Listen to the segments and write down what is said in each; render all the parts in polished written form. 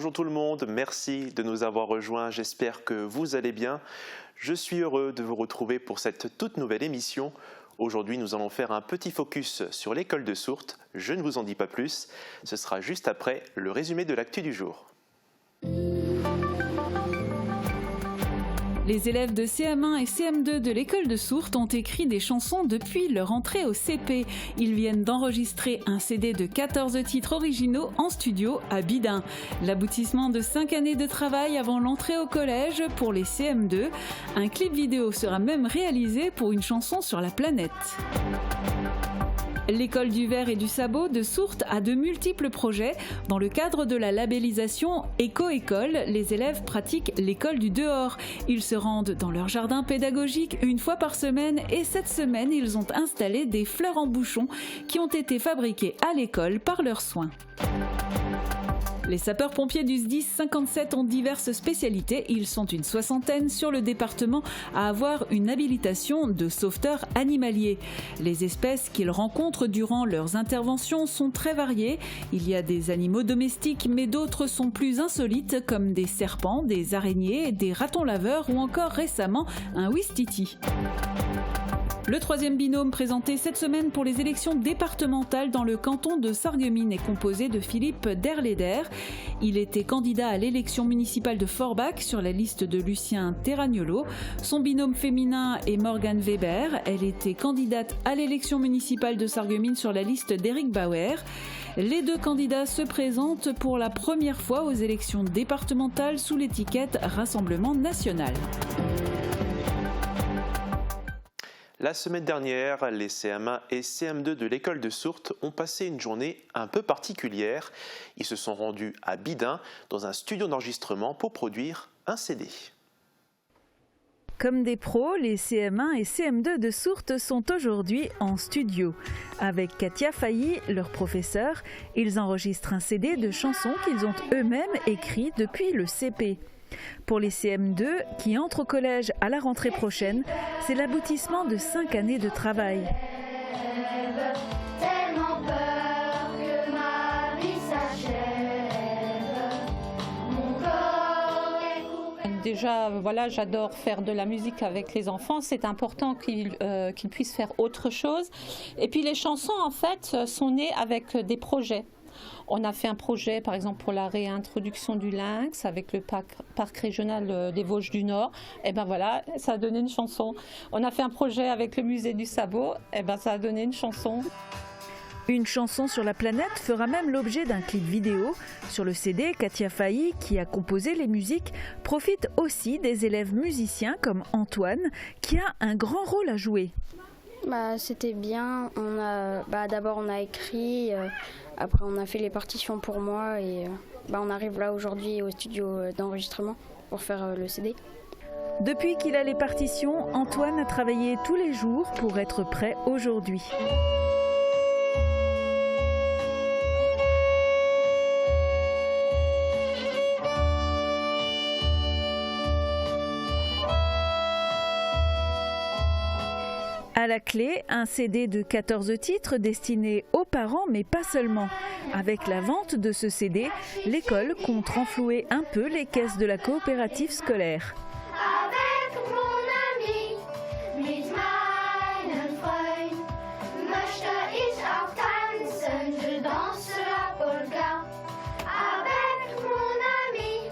Bonjour tout le monde, merci de nous avoir rejoints, j'espère que vous allez bien. Je suis heureux de vous retrouver pour cette toute nouvelle émission. Aujourd'hui, nous allons faire un petit focus sur l'école de Sourtes. Je ne vous en dis pas plus, ce sera juste après le résumé de l'actu du jour. Les élèves de CM1 et CM2 de l'école de Sourtes ont écrit des chansons depuis leur entrée au CP. Ils viennent d'enregistrer un CD de 14 titres originaux en studio à Bidin. L'aboutissement de 5 années de travail avant l'entrée au collège pour les CM2. Un clip vidéo sera même réalisé pour une chanson sur la planète. L'école du verre et du sabot de Sourtes a de multiples projets. Dans le cadre de la labellisation Éco-École, les élèves pratiquent l'école du dehors. Ils se rendent dans leur jardin pédagogique une fois par semaine et cette semaine, ils ont installé des fleurs en bouchon qui ont été fabriquées à l'école par leurs soins. Les sapeurs-pompiers du SDIS 57 ont diverses spécialités. Ils sont une soixantaine sur le département à avoir une habilitation de sauveteur animalier. Les espèces qu'ils rencontrent durant leurs interventions sont très variées. Il y a des animaux domestiques, mais d'autres sont plus insolites, comme des serpents, des araignées, des ratons laveurs ou encore récemment un ouistiti. Le troisième binôme présenté cette semaine pour les élections départementales dans le canton de Sarreguemines est composé de Philippe Derleder. Il était candidat à l'élection municipale de Forbach sur la liste de Lucien Terragnolo. Son binôme féminin est Morgane Weber. Elle était candidate à l'élection municipale de Sarreguemines sur la liste d'Éric Bauer. Les deux candidats se présentent pour la première fois aux élections départementales sous l'étiquette Rassemblement national. La semaine dernière, les CM1 et CM2 de l'école de Sourtes ont passé une journée un peu particulière. Ils se sont rendus à Bidin dans un studio d'enregistrement pour produire un CD. Comme des pros, les CM1 et CM2 de Sourtes sont aujourd'hui en studio. Avec Katia Failly, leur professeur, ils enregistrent un CD de chansons qu'ils ont eux-mêmes écrites depuis le CP. Pour les CM2 qui entrent au collège à la rentrée prochaine, c'est l'aboutissement de 5 années de travail. Déjà, voilà, j'adore faire de la musique avec les enfants. C'est important qu'ils puissent faire autre chose. Et puis les chansons, en fait, sont nées avec des projets. On a fait un projet, par exemple, pour la réintroduction du lynx avec le parc régional des Vosges du Nord. Et ben voilà, ça a donné une chanson. On a fait un projet avec le musée du sabot. Et ben ça a donné une chanson. Une chanson sur la planète fera même l'objet d'un clip vidéo. Sur le CD, Katia Failly, qui a composé les musiques, profite aussi des élèves musiciens comme Antoine, qui a un grand rôle à jouer. C'était bien. D'abord on a écrit, après on a fait les partitions pour moi et on arrive là aujourd'hui au studio d'enregistrement pour faire le CD. Depuis qu'il a les partitions, Antoine a travaillé tous les jours pour être prêt aujourd'hui. À la clé, un CD de 14 titres destiné aux parents, mais pas seulement. Avec la vente de ce CD, l'école compte renflouer un peu les caisses de la coopérative scolaire. Avec mon ami, mit meinen Freund, möchte ich auch tanzen, je danse la polka. Avec mon ami.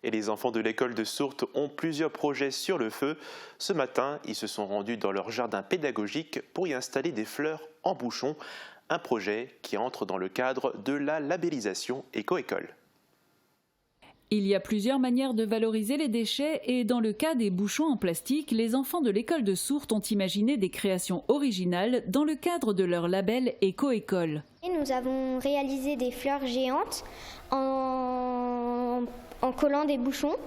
Et les enfants de l'école de Sourtes ont plusieurs projets sur le feu. Ce matin, ils se sont rendus dans leur jardin pédagogique pour y installer des fleurs en bouchon, un projet qui entre dans le cadre de la labellisation Éco-École. Il y a plusieurs manières de valoriser les déchets et dans le cas des bouchons en plastique, les enfants de l'école de Sourtes ont imaginé des créations originales dans le cadre de leur label Éco-École. Nous avons réalisé des fleurs géantes en collant des bouchons.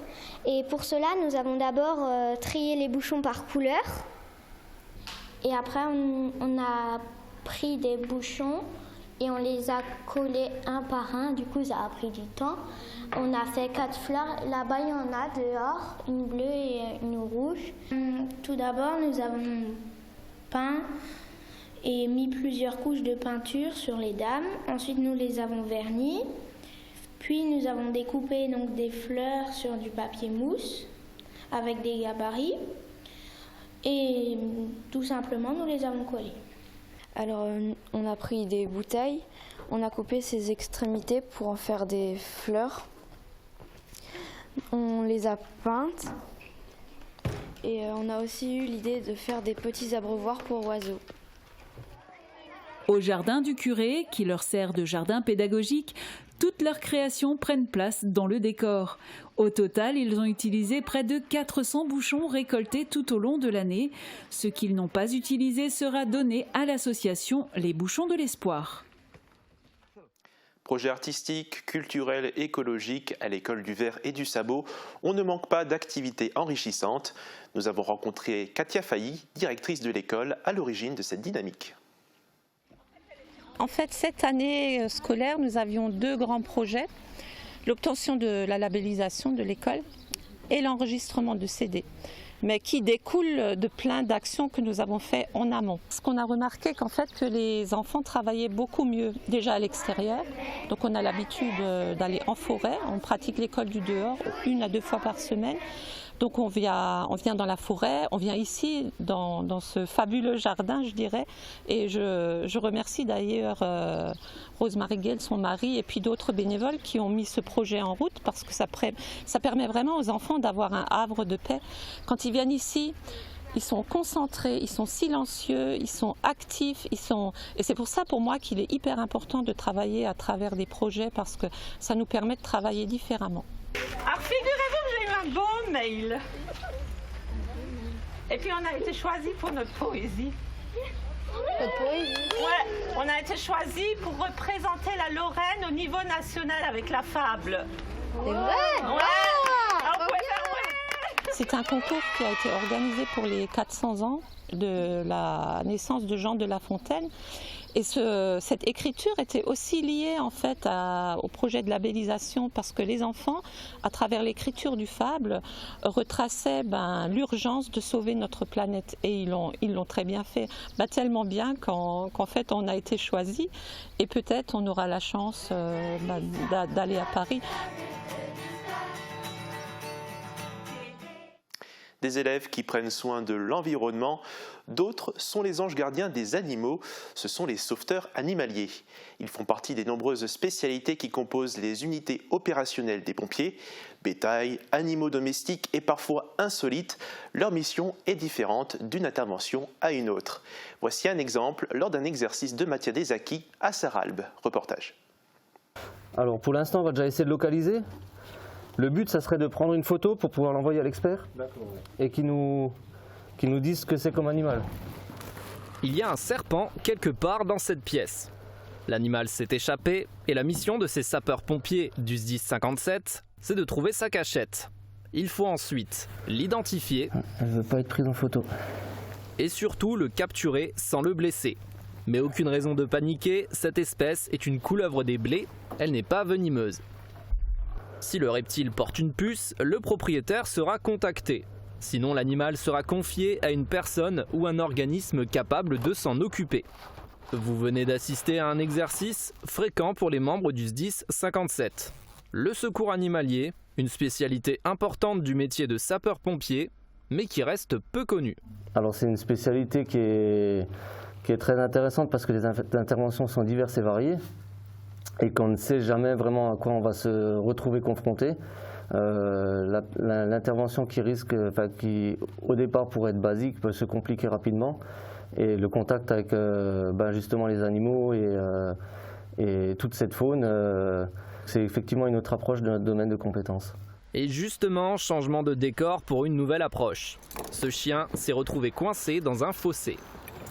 Et pour cela, nous avons d'abord trié les bouchons par couleur. Et après, on a pris des bouchons et on les a collés un par un. Du coup, ça a pris du temps. On a fait 4 fleurs. Là-bas, il y en a dehors, une bleue et une rouge. Tout d'abord, nous avons peint et mis plusieurs couches de peinture sur les dames. Ensuite, nous les avons vernis. Puis nous avons découpé donc des fleurs sur du papier mousse avec des gabarits et tout simplement nous les avons collées. Alors on a pris des bouteilles, on a coupé ses extrémités pour en faire des fleurs. On les a peintes et on a aussi eu l'idée de faire des petits abreuvoirs pour oiseaux. Au jardin du curé, qui leur sert de jardin pédagogique, toutes leurs créations prennent place dans le décor. Au total, ils ont utilisé près de 400 bouchons récoltés tout au long de l'année. Ce qu'ils n'ont pas utilisé sera donné à l'association Les Bouchons de l'Espoir. Projets artistiques, culturels, écologiques à l'école du Verre et du Sabot, on ne manque pas d'activités enrichissantes. Nous avons rencontré Katia Failly, directrice de l'école, à l'origine de cette dynamique. En fait, cette année scolaire, nous avions 2 grands projets. L'obtention de la labellisation de l'école et l'enregistrement de CD, mais qui découlent de plein d'actions que nous avons fait en amont. Ce qu'on a remarqué qu'en fait que les enfants travaillaient beaucoup mieux déjà à l'extérieur. Donc on a l'habitude d'aller en forêt, on pratique l'école du dehors 1 à 2 fois par semaine. Donc on vient dans la forêt, on vient ici dans ce fabuleux jardin, je dirais. Et je remercie d'ailleurs Rose-Marie Guel, son mari, et puis d'autres bénévoles qui ont mis ce projet en route parce que ça permet vraiment aux enfants d'avoir un havre de paix. Quand ils viennent ici, ils sont concentrés, ils sont silencieux, ils sont actifs, et c'est pour ça pour moi qu'il est hyper important de travailler à travers des projets parce que ça nous permet de travailler différemment. Alors figurez-vous que j'ai eu un beau mail. Et puis on a été choisis pour notre poésie. Notre poésie ? Ouais, on a été choisis pour représenter la Lorraine au niveau national avec la fable. C'est vrai ? Ouais. Alors, vous pouvez faire ouais. C'est un concours qui a été organisé pour les 400 ans de la naissance de Jean de La Fontaine. Et cette écriture était aussi liée en fait au projet de labellisation parce que les enfants, à travers l'écriture du fable, retraçaient l'urgence de sauver notre planète. Et ils l'ont très bien fait. Tellement bien qu'en fait on a été choisis et peut-être on aura la chance d'aller à Paris. Des élèves qui prennent soin de l'environnement, d'autres sont les anges gardiens des animaux, ce sont les sauveteurs animaliers. Ils font partie des nombreuses spécialités qui composent les unités opérationnelles des pompiers. Bétail, animaux domestiques et parfois insolites, leur mission est différente d'une intervention à une autre. Voici un exemple lors d'un exercice de Mathia Desaki à Sarralbe. Reportage. Alors pour l'instant, on va déjà essayer de localiser. Le but, ça serait de prendre une photo pour pouvoir l'envoyer à l'expert et qui nous dise ce que c'est comme animal. Il y a un serpent quelque part dans cette pièce. L'animal s'est échappé et la mission de ces sapeurs-pompiers du SDIS 57, c'est de trouver sa cachette. Il faut ensuite l'identifier. Elle ne veut pas être prise en photo. Et surtout le capturer sans le blesser. Mais aucune raison de paniquer, cette espèce est une couleuvre des blés, elle n'est pas venimeuse. Si le reptile porte une puce, le propriétaire sera contacté. Sinon, l'animal sera confié à une personne ou un organisme capable de s'en occuper. Vous venez d'assister à un exercice fréquent pour les membres du SDIS 57. Le secours animalier, une spécialité importante du métier de sapeur-pompier, mais qui reste peu connue. Alors c'est une spécialité qui est très intéressante parce que les interventions sont diverses et variées. Et qu'on ne sait jamais vraiment à quoi on va se retrouver confronté. L'intervention qui au départ pourrait être basique peut se compliquer rapidement. Et le contact avec justement les animaux et toute cette faune, c'est effectivement une autre approche de notre domaine de compétences. Et justement, changement de décor pour une nouvelle approche. Ce chien s'est retrouvé coincé dans un fossé.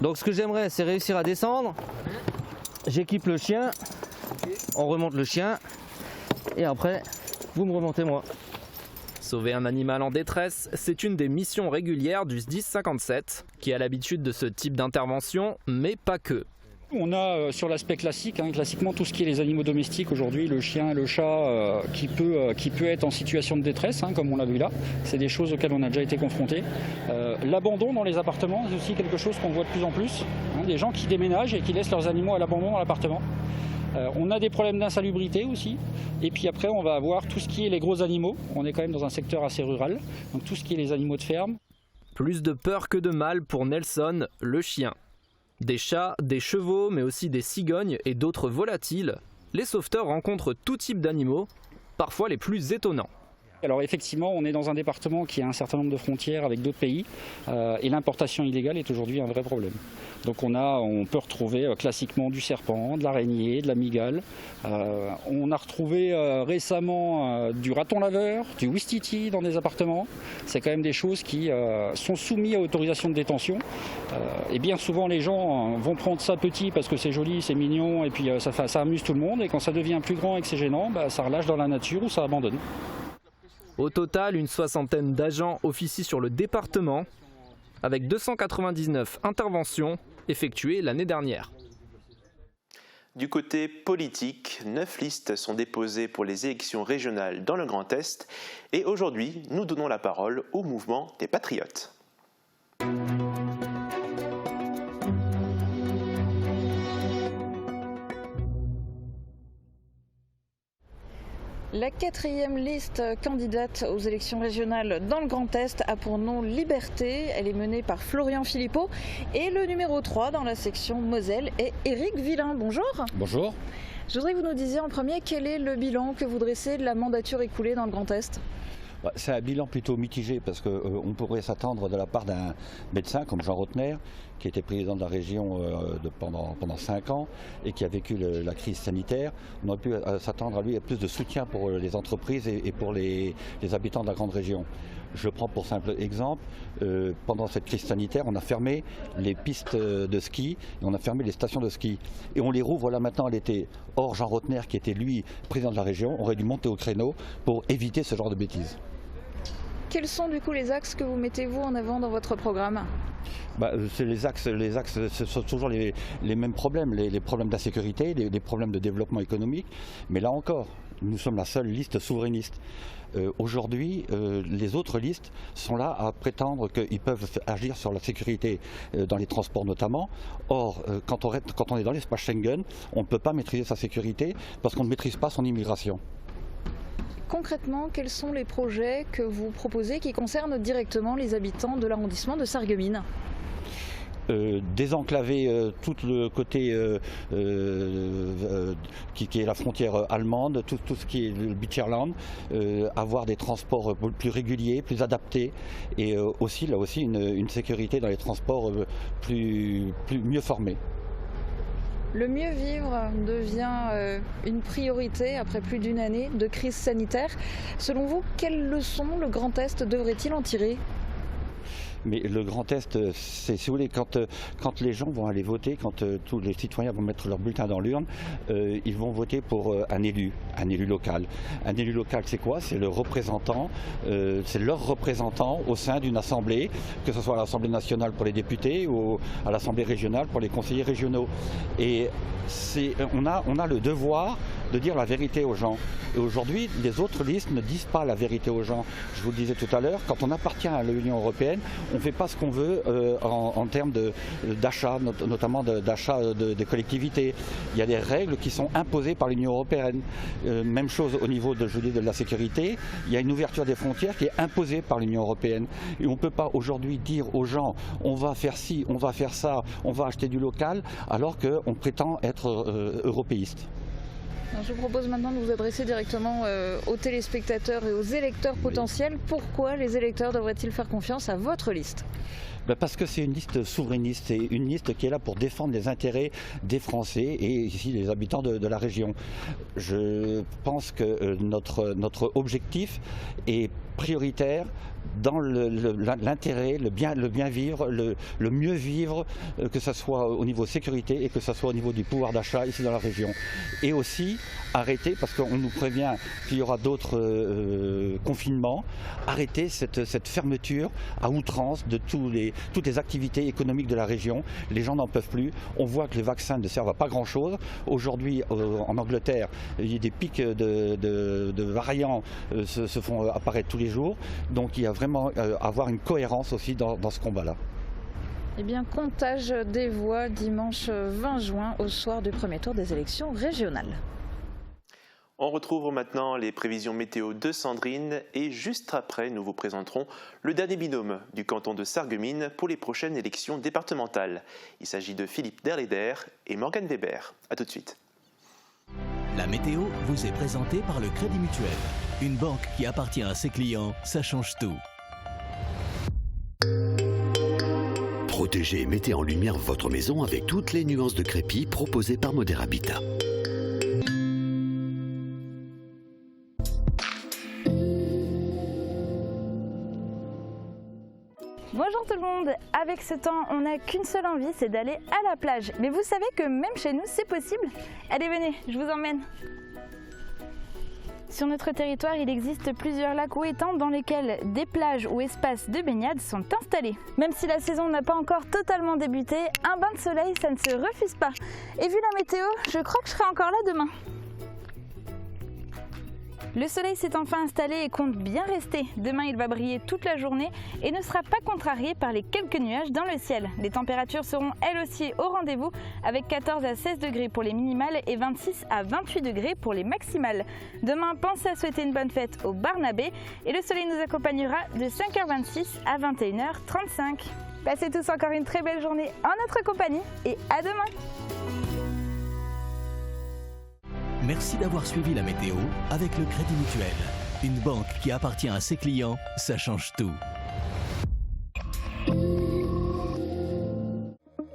Donc ce que j'aimerais, c'est réussir à descendre. J'équipe le chien. On remonte le chien et après, vous me remontez moi. Sauver un animal en détresse, c'est une des missions régulières du SDIS 57 qui a l'habitude de ce type d'intervention, mais pas que. On a sur l'aspect classique, classiquement tout ce qui est les animaux domestiques aujourd'hui, le chien, le chat, qui peut être en situation de détresse, comme on l'a vu là. C'est des choses auxquelles on a déjà été confrontés. L'abandon dans les appartements, c'est aussi quelque chose qu'on voit de plus en plus. Des gens qui déménagent et qui laissent leurs animaux à l'abandon dans l'appartement. On a des problèmes d'insalubrité aussi. Et puis après, on va avoir tout ce qui est les gros animaux. On est quand même dans un secteur assez rural. Donc tout ce qui est les animaux de ferme. Plus de peur que de mal pour Nelson, le chien. Des chats, des chevaux, mais aussi des cigognes et d'autres volatiles. Les sauveteurs rencontrent tout type d'animaux, parfois les plus étonnants. Alors effectivement, on est dans un département qui a un certain nombre de frontières avec d'autres pays et l'importation illégale est aujourd'hui un vrai problème. Donc on peut retrouver classiquement du serpent, de l'araignée, de la mygale. On a retrouvé récemment du raton laveur, du ouistiti dans des appartements. C'est quand même des choses qui sont soumises à autorisation de détention. Et bien souvent les gens vont prendre ça petit parce que c'est joli, c'est mignon et puis ça amuse tout le monde. Et quand ça devient plus grand et que c'est gênant, ça relâche dans la nature ou ça abandonne. Au total, une soixantaine d'agents officient sur le département, avec 299 interventions effectuées l'année dernière. Du côté politique, 9 listes sont déposées pour les élections régionales dans le Grand Est. Et aujourd'hui, nous donnons la parole au mouvement des Patriotes. La 4e liste candidate aux élections régionales dans le Grand Est a pour nom Liberté. Elle est menée par Florian Philippot. Et le numéro 3 dans la section Moselle est Éric Villain. Bonjour. Bonjour. Je voudrais que vous nous disiez en premier quel est le bilan que vous dressez de la mandature écoulée dans le Grand Est. C'est un bilan plutôt mitigé parce qu'on pourrait s'attendre de la part d'un médecin comme Jean Rotner, qui était président de la région pendant 5 ans et qui a vécu la crise sanitaire. On aurait pu s'attendre à lui à plus de soutien pour les entreprises et pour les habitants de la grande région. Je prends pour simple exemple, pendant cette crise sanitaire, on a fermé les pistes de ski et on a fermé les stations de ski. Et on les rouvre là maintenant à l'été. Or, Jean Rotner, qui était lui président de la région, aurait dû monter au créneau pour éviter ce genre de bêtises. Quels sont du coup les axes que vous mettez-vous en avant dans votre programme ? Les axes, ce sont toujours les mêmes problèmes, les problèmes d'insécurité, les problèmes de développement économique. Mais là encore, nous sommes la seule liste souverainiste. Aujourd'hui, les autres listes sont là à prétendre qu'ils peuvent agir sur la sécurité dans les transports notamment. Or, quand on est dans l'espace Schengen, on ne peut pas maîtriser sa sécurité parce qu'on ne maîtrise pas son immigration. Concrètement, quels sont les projets que vous proposez qui concernent directement les habitants de l'arrondissement de Sarreguemines ? Désenclaver tout le côté qui est la frontière allemande, tout ce qui est le Beacherland, avoir des transports plus réguliers, plus adaptés et aussi une sécurité dans les transports mieux formés. Le mieux vivre devient une priorité après plus d'une année de crise sanitaire. Selon vous, quelles leçons le Grand Est devrait-il en tirer ? Mais le Grand Est, si vous voulez, quand les gens vont aller voter, quand tous les citoyens vont mettre leur bulletin dans l'urne, ils vont voter pour un élu local. Un élu local, c'est quoi? C'est le représentant, c'est leur représentant au sein d'une assemblée, que ce soit à l'Assemblée nationale pour les députés ou à l'Assemblée régionale pour les conseillers régionaux. Et on a le devoir de dire la vérité aux gens. Et aujourd'hui, les autres listes ne disent pas la vérité aux gens. Je vous le disais tout à l'heure, quand on appartient à l'Union européenne, on ne fait pas ce qu'on veut en termes d'achat, notamment d'achat des collectivités. Il y a des règles qui sont imposées par l'Union européenne. Même chose au niveau de la sécurité. Il y a une ouverture des frontières qui est imposée par l'Union européenne. Et on ne peut pas aujourd'hui dire aux gens on va faire ci, on va faire ça, on va acheter du local, alors qu'on prétend être européiste. Je vous propose maintenant de vous adresser directement aux téléspectateurs et aux électeurs potentiels. Pourquoi les électeurs devraient-ils faire confiance à votre liste ? Parce que c'est une liste souverainiste, c'est une liste qui est là pour défendre les intérêts des Français et ici des habitants de la région. Je pense que notre objectif est prioritaire dans l'intérêt, le bien vivre, le mieux vivre, que ce soit au niveau sécurité et que ce soit au niveau du pouvoir d'achat ici dans la région. Et aussi arrêter, parce qu'on nous prévient qu'il y aura d'autres confinements, arrêter cette fermeture à outrance de toutes les activités économiques de la région. Les gens n'en peuvent plus. On voit que les vaccins ne servent à pas grand-chose. Aujourd'hui, en Angleterre, il y a des pics de variants se font apparaître tous les jours. Donc il y a vraiment avoir une cohérence aussi dans ce combat-là. Eh bien, comptage des voix dimanche 20 juin au soir du premier tour des élections régionales. On retrouve maintenant les prévisions météo de Sandrine et juste après, nous vous présenterons le dernier binôme du canton de Sarreguemines pour les prochaines élections départementales. Il s'agit de Philippe Derleder et Morgane Weber. A tout de suite. La météo vous est présentée par le Crédit Mutuel. Une banque qui appartient à ses clients, ça change tout. Protégez et mettez en lumière votre maison avec toutes les nuances de crépi proposées par Modèle Habitat. Bonjour tout le monde, avec ce temps on n'a qu'une seule envie, c'est d'aller à la plage. Mais vous savez que même chez nous c'est possible. Allez venez, je vous emmène. Sur notre territoire, il existe plusieurs lacs ou étangs dans lesquels des plages ou espaces de baignade sont installés. Même si la saison n'a pas encore totalement débuté, un bain de soleil ça ne se refuse pas. Et vu la météo, je crois que je serai encore là demain. Le soleil s'est enfin installé et compte bien rester. Demain, il va briller toute la journée et ne sera pas contrarié par les quelques nuages dans le ciel. Les températures seront elles aussi au rendez-vous avec 14 à 16 degrés pour les minimales et 26 à 28 degrés pour les maximales. Demain, pensez à souhaiter une bonne fête au Barnabé et le soleil nous accompagnera de 5h26 à 21h35. Passez tous encore une très belle journée en notre compagnie et à demain! Merci d'avoir suivi la météo avec le Crédit Mutuel. Une banque qui appartient à ses clients, ça change tout.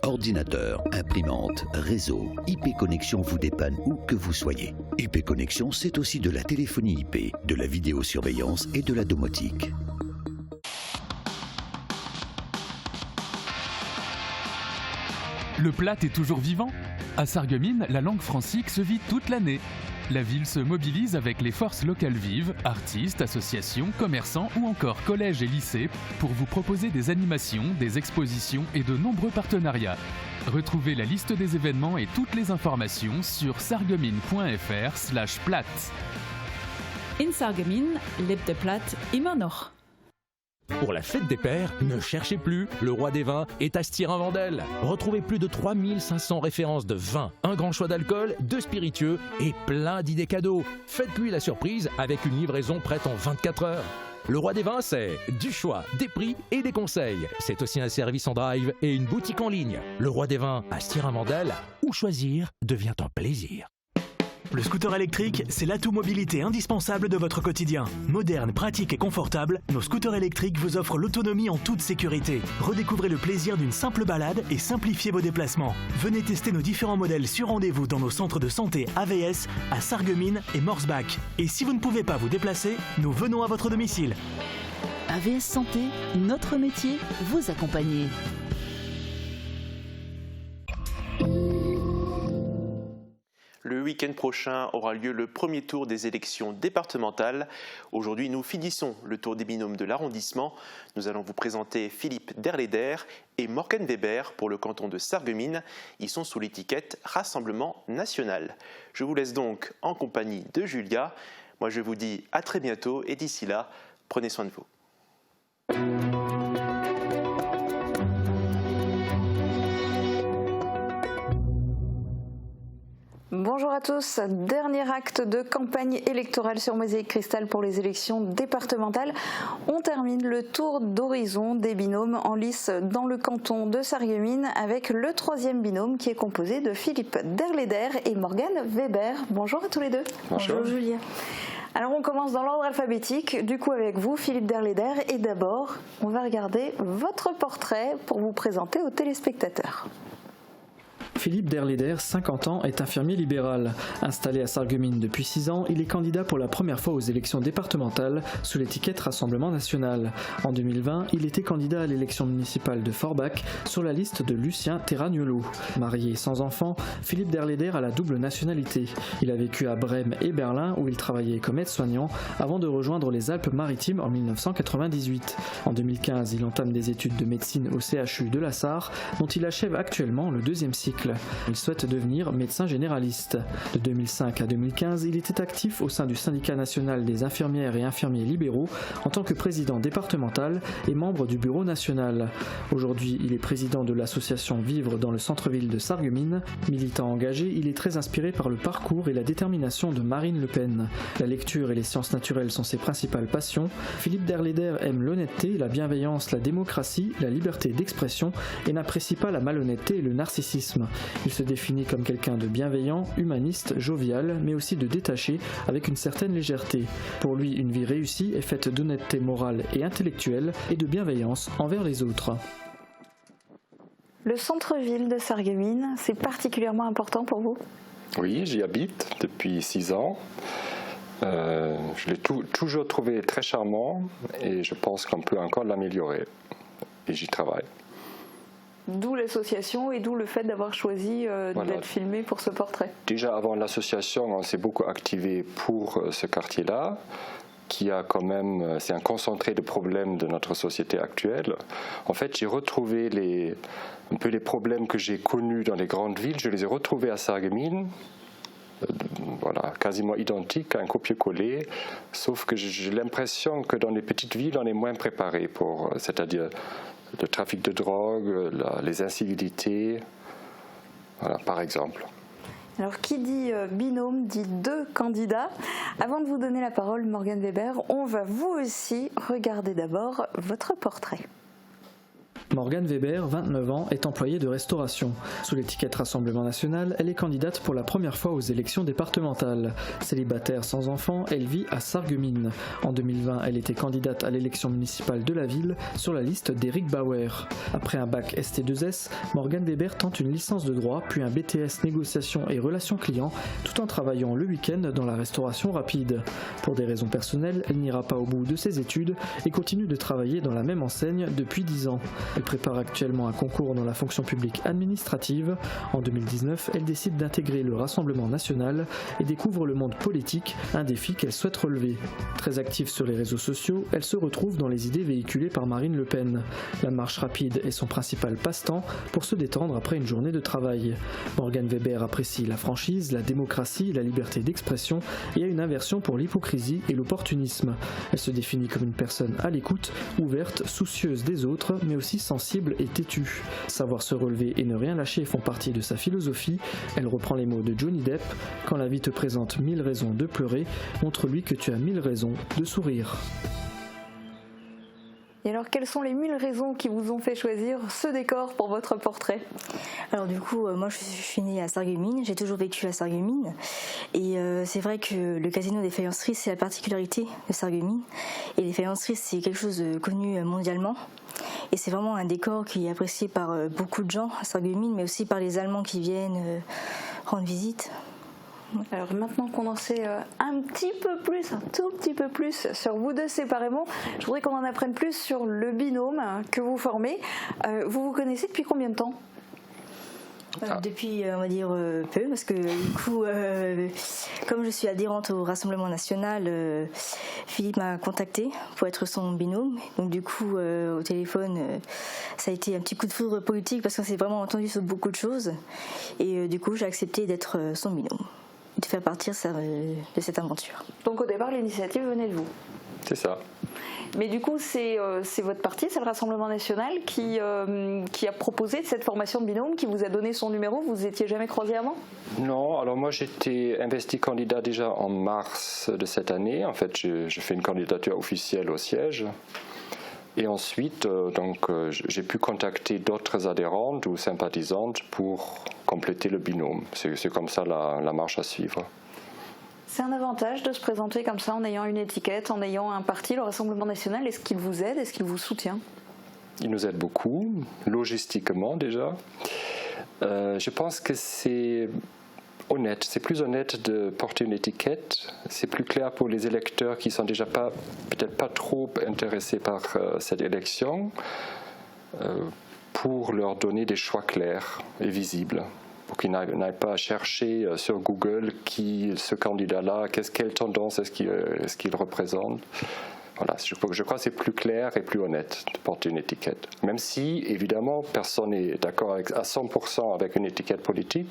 Ordinateur, imprimante, réseau, IP Connexion vous dépanne où que vous soyez. IP Connexion, c'est aussi de la téléphonie IP, de la vidéosurveillance et de la domotique. Le Platt est toujours vivant. À Sarreguemines, la langue francique se vit toute l'année. La ville se mobilise avec les forces locales vives, artistes, associations, commerçants ou encore collèges et lycées pour vous proposer des animations, des expositions et de nombreux partenariats. Retrouvez la liste des événements et toutes les informations sur sarreguemines.fr/Platt. In Sarreguemines lebt der Platt immer noch. Pour la fête des pères, ne cherchez plus, le roi des vins est à Stirin-Wendel. Retrouvez plus de 3500 références de vins, un grand choix d'alcool, de spiritueux et plein d'idées cadeaux. Faites-lui la surprise avec une livraison prête en 24 heures. Le roi des vins, c'est du choix, des prix et des conseils. C'est aussi un service en drive et une boutique en ligne. Le roi des vins à Stirin-Wendel, où choisir devient un plaisir. Le scooter électrique, c'est l'atout mobilité indispensable de votre quotidien. Moderne, pratique et confortable, nos scooters électriques vous offrent l'autonomie en toute sécurité. Redécouvrez le plaisir d'une simple balade et simplifiez vos déplacements. Venez tester nos différents modèles sur rendez-vous dans nos centres de santé AVS à Sarreguemines et Morsbach. Et si vous ne pouvez pas vous déplacer, nous venons à votre domicile. AVS Santé, notre métier, vous accompagner. Le week-end prochain aura lieu le premier tour des élections départementales. Aujourd'hui, nous finissons le tour des binômes de l'arrondissement. Nous allons vous présenter Philippe Derleder et Morgane Weber pour le canton de Sarreguemines. Ils sont sous l'étiquette Rassemblement National. Je vous laisse donc en compagnie de Julia. Moi, je vous dis à très bientôt et d'ici là, prenez soin de vous. Bonjour à tous, dernier acte de campagne électorale sur Mosaïque Cristal pour les élections départementales. On termine le tour d'horizon des binômes en lice dans le canton de Sarreguemines avec le troisième binôme qui est composé de Philippe Derleder et Morgane Weber. Bonjour à tous les deux. Bonjour Julia. Alors on commence dans l'ordre alphabétique, du coup avec vous Philippe Derleder, et d'abord on va regarder votre portrait pour vous présenter aux téléspectateurs. Philippe Derleder, 50 ans, est infirmier libéral. Installé à Sarreguemines depuis 6 ans, il est candidat pour la première fois aux élections départementales sous l'étiquette Rassemblement National. En 2020, il était candidat à l'élection municipale de Forbach sur la liste de Lucien Terragnolo. Marié sans enfant, Philippe Derleder a la double nationalité. Il a vécu à Brême et Berlin où il travaillait comme aide-soignant avant de rejoindre les Alpes-Maritimes en 1998. En 2015, il entame des études de médecine au CHU de la Sarre dont il achève actuellement le 2e cycle. siècle. Il souhaite devenir médecin généraliste. De 2005 à 2015, il était actif au sein du syndicat national des infirmières et infirmiers libéraux en tant que président départemental et membre du bureau national. Aujourd'hui, il est président de l'association Vivre dans le centre-ville de Sarreguemines. Militant engagé, il est très inspiré par le parcours et la détermination de Marine Le Pen. La lecture et les sciences naturelles sont ses principales passions. Philippe Derleder aime l'honnêteté, la bienveillance, la démocratie, la liberté d'expression et n'apprécie pas la malhonnêteté et le narcissisme. Il se définit comme quelqu'un de bienveillant, humaniste, jovial, mais aussi de détaché, avec une certaine légèreté. Pour lui, une vie réussie est faite d'honnêteté morale et intellectuelle et de bienveillance envers les autres. Le centre-ville de Sarreguemines, c'est particulièrement important pour vous ? Oui, j'y habite depuis 6 ans. Je l'ai toujours trouvé très charmant et je pense qu'on peut encore l'améliorer. Et j'y travaille. D'où l'association et d'où le fait d'avoir choisi d'être filmé pour ce portrait. Déjà avant l'association, on s'est beaucoup activé pour ce quartier-là, qui a quand même, c'est un concentré de problèmes de notre société actuelle. En fait, j'ai retrouvé un peu les problèmes que j'ai connus dans les grandes villes, je les ai retrouvés à Sarreguemines. Voilà, quasiment identique, un copier-coller, sauf que j'ai l'impression que dans les petites villes, on est moins préparé pour, c'est-à-dire le trafic de drogue, les incivilités, voilà, par exemple. Alors, qui dit binôme dit 2 candidats. Avant de vous donner la parole, Morgane Weber, on va vous aussi regarder d'abord votre portrait. Morgane Weber, 29 ans, est employée de restauration. Sous l'étiquette Rassemblement National, elle est candidate pour la première fois aux élections départementales. Célibataire sans enfant, elle vit à Sarreguemines. En 2020, elle était candidate à l'élection municipale de la ville sur la liste d'Éric Bauer. Après un bac ST2S, Morgane Weber tente une licence de droit, puis un BTS négociation et relations clients, tout en travaillant le week-end dans la restauration rapide. Pour des raisons personnelles, elle n'ira pas au bout de ses études et continue de travailler dans la même enseigne depuis 10 ans. Elle prépare actuellement un concours dans la fonction publique administrative. En 2019, elle décide d'intégrer le Rassemblement National et découvre le monde politique, un défi qu'elle souhaite relever. Très active sur les réseaux sociaux, elle se retrouve dans les idées véhiculées par Marine Le Pen. La marche rapide est son principal passe-temps pour se détendre après une journée de travail. Morgane Weber apprécie la franchise, la démocratie, la liberté d'expression et a une aversion pour l'hypocrisie et l'opportunisme. Elle se définit comme une personne à l'écoute, ouverte, soucieuse des autres, mais aussi sensible et têtue. Savoir se relever et ne rien lâcher font partie de sa philosophie. Elle reprend les mots de Johnny Depp: quand la vie te présente 1000 raisons de pleurer, montre-lui que tu as 1000 raisons de sourire. Et alors, quelles sont les 1000 raisons qui vous ont fait choisir ce décor pour votre portrait ? Alors du coup, moi je suis née à Sarreguemines, j'ai toujours vécu à Sarreguemines. Et c'est vrai que le casino des faïenceries, c'est la particularité de Sarreguemines. Et les faïenceries, c'est quelque chose de connu mondialement. Et c'est vraiment un décor qui est apprécié par beaucoup de gens à Sarreguemines, mais aussi par les Allemands qui viennent rendre visite. Alors maintenant qu'on en sait un tout petit peu plus sur vous deux séparément, je voudrais qu'on en apprenne plus sur le binôme que vous formez. Vous vous connaissez depuis combien de temps ? Depuis, on va dire, peu, parce que du coup, comme je suis adhérente au Rassemblement National, Philippe m'a contactée pour être son binôme. Donc du coup, au téléphone, ça a été un petit coup de foudre politique parce qu'on s'est vraiment entendu sur beaucoup de choses. Et du coup, j'ai accepté d'être son binôme, de faire partie de cette aventure. Donc au départ, l'initiative venait de vous ? C'est ça. Mais du coup, c'est votre parti, c'est le Rassemblement National qui a proposé cette formation de binôme, qui vous a donné son numéro. Vous n'étiez jamais croisés avant ? Non, alors moi j'étais investi candidat déjà en mars de cette année. En fait, je fais une candidature officielle au siège. Et ensuite, j'ai pu contacter d'autres adhérentes ou sympathisantes pour compléter le binôme. C'est comme ça la marche à suivre. C'est un avantage de se présenter comme ça en ayant une étiquette, en ayant un parti, le Rassemblement National. Est-ce qu'il vous aide ? Est-ce qu'il vous soutient ? Il nous aide beaucoup, logistiquement déjà. Je pense que c'est honnête, c'est plus honnête de porter une étiquette. C'est plus clair pour les électeurs qui sont déjà peut-être pas trop intéressés par cette élection, pour leur donner des choix clairs et visibles. Pour qu'ils n'aillent pas à chercher sur Google ce candidat-là, quelle tendance est-ce qu'il représente. Voilà, je crois que c'est plus clair et plus honnête de porter une étiquette. Même si, évidemment, personne n'est d'accord à 100% avec une étiquette politique,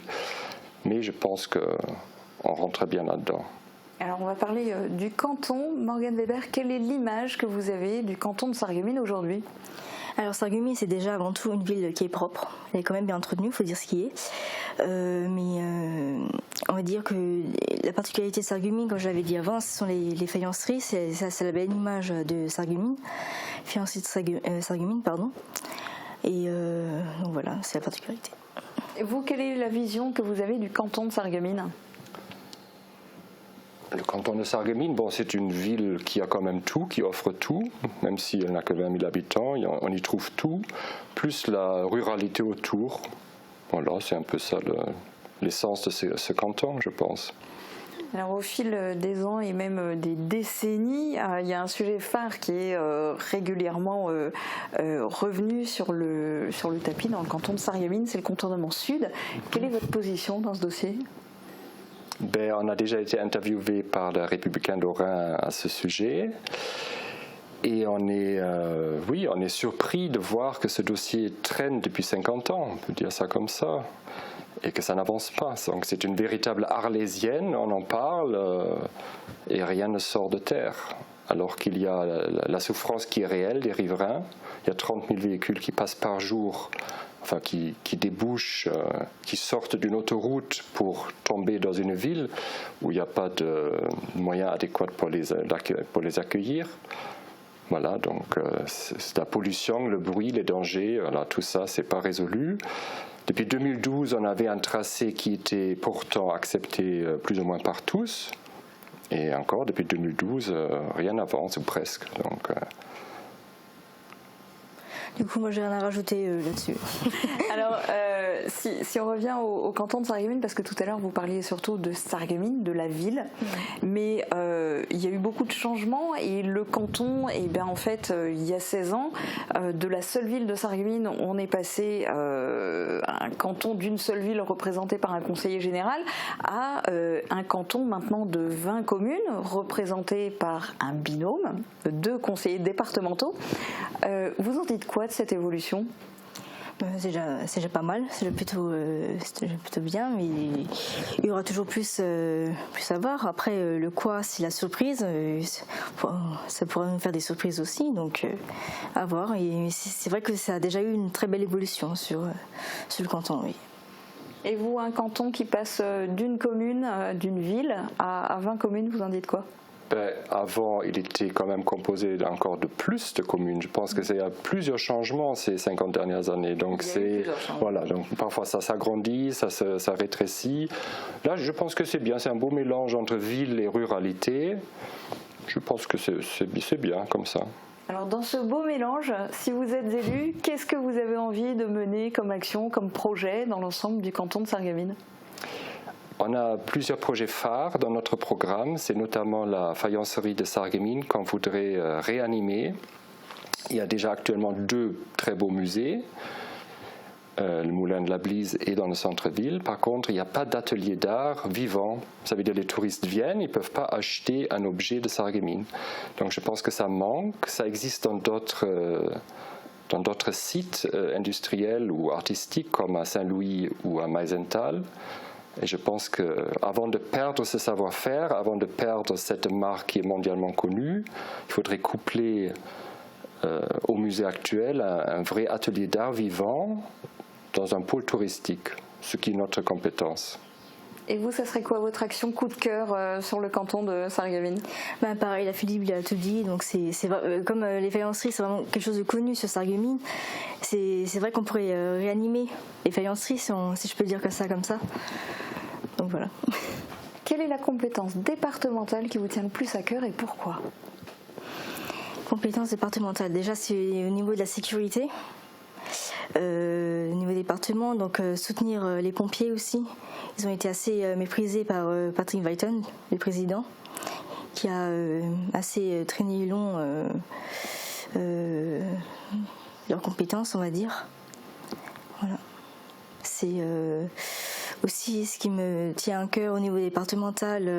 mais je pense qu'on rentre bien là-dedans. Alors on va parler du canton. Morgane Weber, quelle est l'image que vous avez du canton de Sarreguemines aujourd'hui ? Alors Sarreguemines, c'est déjà avant tout une ville qui est propre. Elle est quand même bien entretenue, il faut dire ce qui est. Mais on va dire que la particularité de Sarreguemines, comme je l'avais dit avant, ce sont les faïenceries. C'est la belle image de Sarreguemines. Faïenceries de Sarreguemines, pardon. Et donc voilà, c'est la particularité. Et vous, quelle est la vision que vous avez du canton de Sarreguemines ? Le canton de Sarreguemines, bon, c'est une ville qui a quand même tout, qui offre tout, même si elle n'a que 20 000 habitants, on y trouve tout, plus la ruralité autour. Voilà, c'est un peu ça l'essence de ce canton, je pense. Alors au fil des ans et même des décennies, il y a un sujet phare qui est régulièrement revenu sur le tapis dans le canton de Sarreguemines, c'est le contournement sud. Quelle est votre position dans ce dossier ? On a déjà été interviewé par les Républicains d'Orin à ce sujet et on est surpris de voir que ce dossier traîne depuis 50 ans, on peut dire ça comme ça, et que ça n'avance pas. Donc c'est une véritable arlésienne, on en parle et rien ne sort de terre. Alors qu'il y a la souffrance qui est réelle des riverains, il y a 30 000 véhicules qui passent par jour, enfin qui débouchent, qui sortent d'une autoroute pour tomber dans une ville où il n'y a pas de moyens adéquats pour les accueillir. Voilà, donc c'est la pollution, le bruit, les dangers, voilà, tout ça, c'est pas résolu. Depuis 2012, on avait un tracé qui était pourtant accepté plus ou moins par tous. Et encore, depuis 2012, rien n'avance, ou presque. Donc, Du coup, moi, j'ai rien à rajouter là-dessus. Alors, si on revient au canton de Sarreguemines, parce que tout à l'heure, vous parliez surtout de Sarreguemines, de la ville, mais il y a eu beaucoup de changements, et le canton, en fait, il y a 16 ans, de la seule ville de Sarreguemines, on est passé à un canton d'une seule ville représenté par un conseiller général, à un canton maintenant de 20 communes, représenté par un binôme, 2 conseillers départementaux. Vous en dites quoi de cette évolution ? C'est déjà pas mal, c'est déjà plutôt bien, mais il y aura toujours plus à voir. Après, le quoi, c'est la surprise, ça pourra nous faire des surprises aussi, donc à voir. Et c'est vrai que ça a déjà eu une très belle évolution sur le canton, oui. Et vous, un canton qui passe d'une commune, d'une ville, à 20 communes, vous en dites quoi ? Avant, il était quand même composé encore de plus de communes. Je pense que y a plusieurs changements ces 50 dernières années. Donc donc parfois ça s'agrandit, ça rétrécit. Là, je pense que c'est bien. C'est un beau mélange entre ville et ruralité. Je pense que c'est bien comme ça. Alors dans ce beau mélange, si vous êtes élu, qu'est-ce que vous avez envie de mener comme action, comme projet dans l'ensemble du canton de Sarreguemines ? On a plusieurs projets phares dans notre programme, c'est notamment la faïencerie de Sarreguemines qu'on voudrait réanimer. Il y a déjà actuellement 2 très beaux musées, le Moulin de la Blise et dans le centre-ville. Par contre, il n'y a pas d'atelier d'art vivant. Ça veut dire que les touristes viennent, ils ne peuvent pas acheter un objet de Sarreguemines. Donc je pense que ça manque, ça existe dans d'autres sites industriels ou artistiques comme à Saint-Louis ou à Meisenthal. Et je pense qu'avant de perdre ce savoir-faire, avant de perdre cette marque qui est mondialement connue, il faudrait coupler au musée actuel un vrai atelier d'art vivant dans un pôle touristique, ce qui est notre compétence. Et vous, ça serait quoi votre action coup de cœur sur le canton de Sarreguemines ? Pareil, la Philippe il a tout dit, donc c'est comme les faïenceries, c'est vraiment quelque chose de connu sur Sarreguemines. C'est vrai qu'on pourrait réanimer les faïenceries, si je peux le dire comme ça. Donc voilà. Quelle est la compétence départementale qui vous tient le plus à cœur et pourquoi ? Compétence départementale, déjà c'est au niveau de la sécurité. Au niveau département, donc soutenir les pompiers aussi. Ils ont été assez méprisés par Patrick Weyton, le président, qui a assez traîné long leurs compétences, on va dire. Voilà. C'est aussi ce qui me tient à cœur au niveau départemental.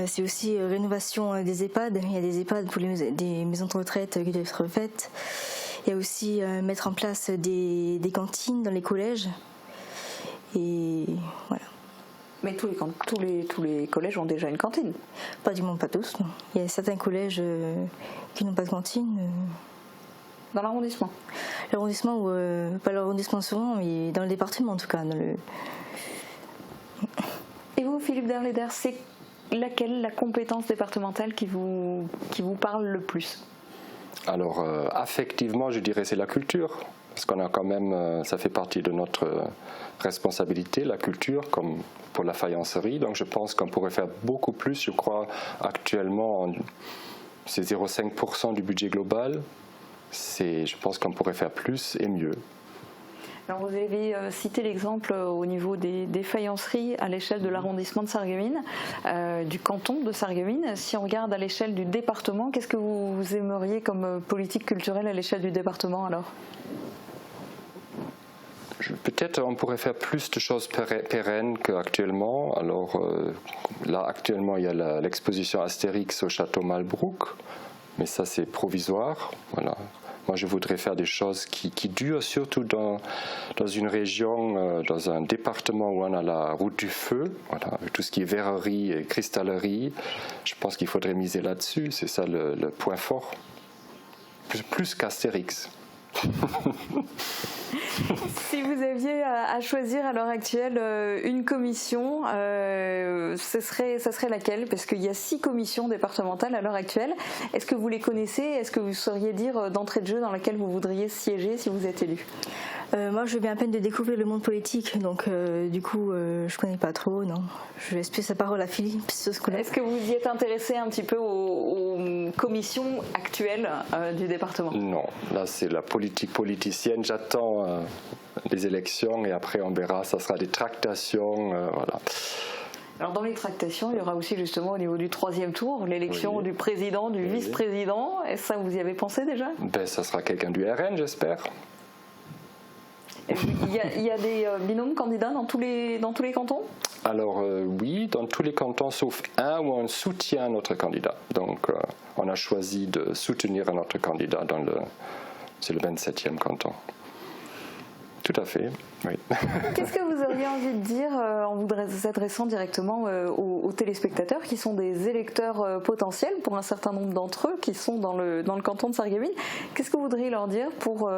C'est aussi rénovation des EHPAD. Il y a des EHPAD pour des maisons de retraite qui doivent être faites. Il y a aussi mettre en place des cantines dans les collèges. Et voilà. Mais tous les collèges ont déjà une cantine? Pratiquement pas tous, non. Il y a certains collèges qui n'ont pas de cantine. Dans l'arrondissement? L'arrondissement, ou pas l'arrondissement souvent, mais dans le département en tout cas. Et vous, Philippe Derleder, c'est laquelle la compétence départementale qui vous parle le plus? Alors, affectivement, je dirais c'est la culture. Parce qu'on a quand même, ça fait partie de notre responsabilité, la culture, comme pour la faïencerie. Donc je pense qu'on pourrait faire beaucoup plus. Je crois actuellement, c'est 0,5% du budget global. Je pense qu'on pourrait faire plus et mieux. Alors vous avez cité l'exemple au niveau des faïenceries à l'échelle de l'arrondissement de Sarreguemines, du canton de Sarreguemines. Si on regarde à l'échelle du département, qu'est-ce que vous aimeriez comme politique culturelle à l'échelle du département alors? Peut-être on pourrait faire plus de choses pérennes qu'actuellement. Alors là, actuellement, il y a l'exposition Astérix au château Malbrouck, mais ça, c'est provisoire. Voilà. Moi, je voudrais faire des choses qui durent, surtout dans une région, dans un département où on a la route du feu, voilà, avec tout ce qui est verrerie et cristallerie. Je pense qu'il faudrait miser là-dessus. C'est ça le point fort. Plus qu'Astérix. Si vous aviez à choisir à l'heure actuelle une commission, ça serait laquelle? Parce qu'il y a 6 commissions départementales à l'heure actuelle. Est-ce que vous les connaissez? Est-ce que vous sauriez dire d'entrée de jeu dans laquelle vous voudriez siéger si vous êtes élu? Moi, je viens à peine de découvrir le monde politique, donc du coup, je connais pas trop, non. Je laisse plus la parole à Philippe sur ce coup-là. Est-ce que vous y êtes intéressé un petit peu aux commissions actuelles du département? Non, là c'est la politique politicienne. J'attends les élections et après on verra, ça sera des tractations, voilà. Alors dans les tractations, il y aura aussi justement au niveau du 3e tour, l'élection du président, du vice-président. Est-ce que ça, vous y avez pensé déjà? Ça sera quelqu'un du RN, j'espère. Il y a des binômes candidats dans tous les cantons? Alors oui, dans tous les cantons, sauf un où on soutient notre candidat. Donc on a choisi de soutenir notre candidat c'est le 27e canton. Tout à fait, oui. Qu'est-ce que vous auriez envie de dire en vous adressant directement aux téléspectateurs qui sont des électeurs potentiels pour un certain nombre d'entre eux qui sont dans le canton de Sarreguemines? Qu'est-ce que vous voudriez leur dire pour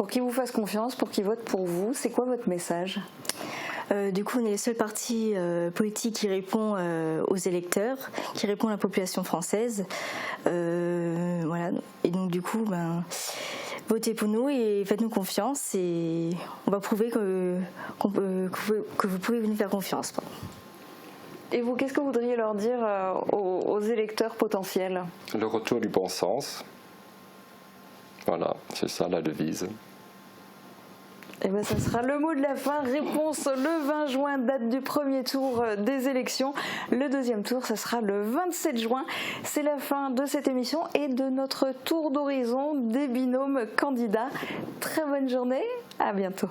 qu'ils vous fassent confiance, pour qu'ils votent pour vous? C'est quoi votre message? Du coup, on est le seul parti politique qui répond aux électeurs, qui répond à la population française. Voilà. Et donc, du coup, votez pour nous et faites-nous confiance et on va prouver que vous pouvez nous faire confiance. Et vous, qu'est-ce que vous voudriez leur dire aux électeurs potentiels? Le retour du bon sens. Voilà, c'est ça la devise. Et bien, ça sera le mot de la fin. Réponse le 20 juin, date du premier tour des élections. Le deuxième tour, ça sera le 27 juin. C'est la fin de cette émission et de notre tour d'horizon des binômes candidats. Très bonne journée, à bientôt.